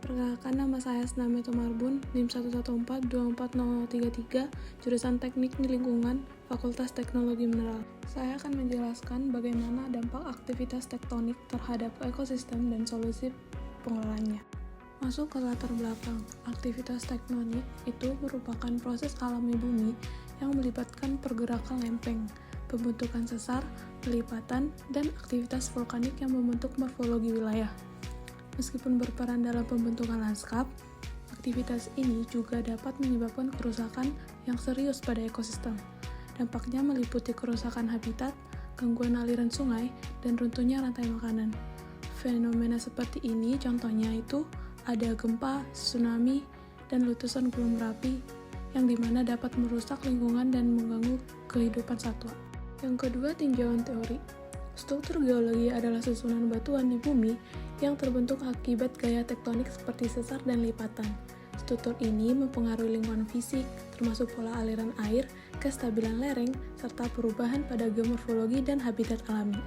Perkenalkan, nama saya Sname Tomarbun, NIM 114240033, jurusan Teknik Lingkungan, Fakultas Teknologi Mineral. Saya akan menjelaskan bagaimana dampak aktivitas tektonik terhadap ekosistem dan solusi pengelolaannya. Masuk ke latar belakang, aktivitas tektonik itu merupakan proses alami bumi yang melibatkan pergerakan lempeng, pembentukan sesar, pelipatan, dan aktivitas vulkanik yang membentuk morfologi wilayah. Meskipun berperan dalam pembentukan lanskap, aktivitas ini juga dapat menyebabkan kerusakan yang serius pada ekosistem. Dampaknya meliputi kerusakan habitat, gangguan aliran sungai, dan runtuhnya rantai makanan. Fenomena seperti ini contohnya itu ada gempa, tsunami, dan letusan gunung berapi yang dimana dapat merusak lingkungan dan mengganggu kehidupan satwa. Yang kedua, tinjauan teori. Struktur geologi adalah susunan batuan di bumi yang terbentuk akibat gaya tektonik seperti sesar dan lipatan. Struktur ini mempengaruhi lingkungan fisik, termasuk pola aliran air, kestabilan lereng, serta perubahan pada geomorfologi dan habitat alami.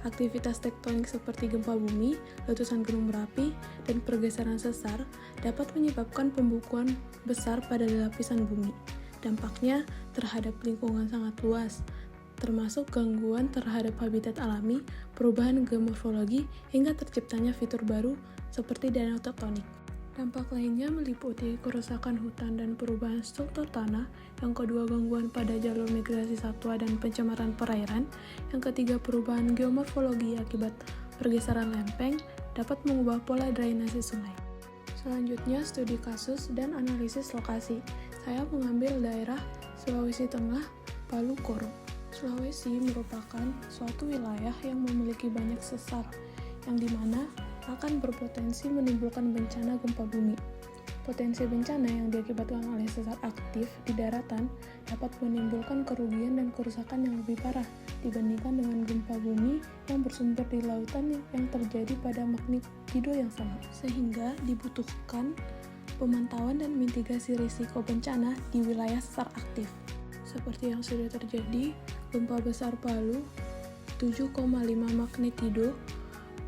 Aktivitas tektonik seperti gempa bumi, letusan gunung berapi, dan pergeseran sesar dapat menyebabkan pembukuan besar pada lapisan bumi. Dampaknya terhadap lingkungan sangat luas, termasuk gangguan terhadap habitat alami, perubahan geomorfologi, hingga terciptanya fitur baru seperti danau tektonik. Dampak lainnya meliputi kerusakan hutan dan perubahan struktur tanah, yang kedua gangguan pada jalur migrasi satwa dan pencemaran perairan, yang ketiga perubahan geomorfologi akibat pergeseran lempeng dapat mengubah pola drainase sungai. Selanjutnya, studi kasus dan analisis lokasi. Saya mengambil daerah Sulawesi Tengah, Palu Koro. Sulawesi merupakan suatu wilayah yang memiliki banyak sesar, yang dimana akan berpotensi menimbulkan bencana gempa bumi. Potensi bencana yang diakibatkan oleh sesar aktif di daratan dapat menimbulkan kerugian dan kerusakan yang lebih parah dibandingkan dengan gempa bumi yang bersumber di lautan yang terjadi pada magnitudo yang sama. Sehingga dibutuhkan pemantauan dan mitigasi risiko bencana di wilayah sesar aktif. Seperti yang sudah terjadi, gempa besar Palu 7,5 magnitudo.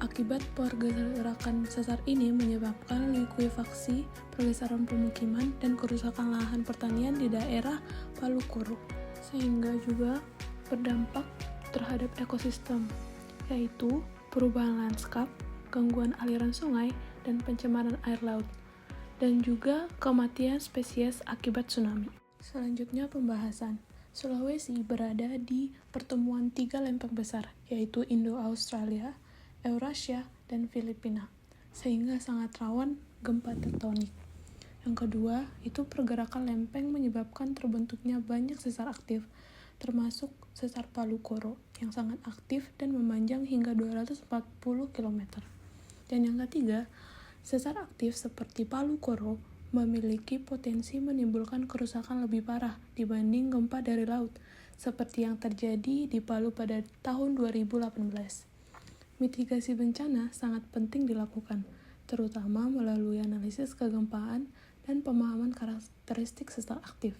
Akibat pergerakan sesar ini menyebabkan likuifaksi, pergeseran pemukiman, dan kerusakan lahan pertanian di daerah Palu Koro, sehingga juga berdampak terhadap ekosistem, yaitu perubahan lanskap, gangguan aliran sungai, dan pencemaran air laut, dan juga kematian spesies akibat tsunami. Selanjutnya pembahasan. Sulawesi berada di pertemuan tiga lempeng besar, yaitu Indo-Australia, Eurasia, dan Filipina, sehingga sangat rawan gempa tektonik. Yang kedua, itu pergerakan lempeng menyebabkan terbentuknya banyak sesar aktif, termasuk sesar Palu Koro, yang sangat aktif dan memanjang hingga 240 km. Dan yang ketiga, sesar aktif seperti Palu Koro memiliki potensi menimbulkan kerusakan lebih parah dibanding gempa dari laut, seperti yang terjadi di Palu pada tahun 2018. Mitigasi bencana sangat penting dilakukan, terutama melalui analisis kegempaan dan pemahaman karakteristik sesar aktif.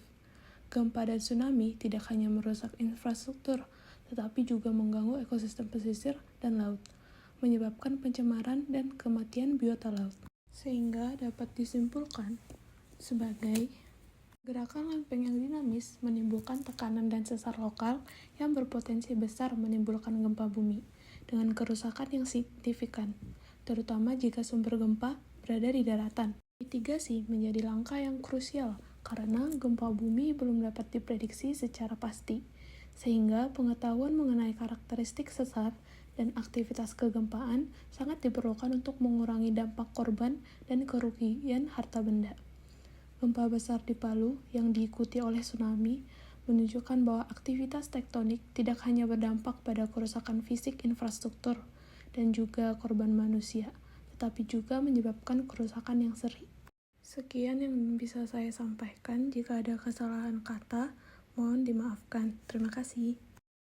Gempa dan tsunami tidak hanya merusak infrastruktur, tetapi juga mengganggu ekosistem pesisir dan laut, menyebabkan pencemaran dan kematian biota laut. Sehingga dapat disimpulkan sebagai gerakan lempeng yang dinamis menimbulkan tekanan dan sesar lokal yang berpotensi besar menimbulkan gempa bumi dengan kerusakan yang signifikan, terutama jika sumber gempa berada di daratan. Mitigasi menjadi langkah yang krusial karena gempa bumi belum dapat diprediksi secara pasti, sehingga pengetahuan mengenai karakteristik sesar dan aktivitas kegempaan sangat diperlukan untuk mengurangi dampak korban dan kerugian harta benda. Gempa besar di Palu yang diikuti oleh tsunami menunjukkan bahwa aktivitas tektonik tidak hanya berdampak pada kerusakan fisik infrastruktur dan juga korban manusia, tetapi juga menyebabkan kerusakan yang sering. Sekian yang bisa saya sampaikan. Jika ada kesalahan kata, mohon dimaafkan. Terima kasih.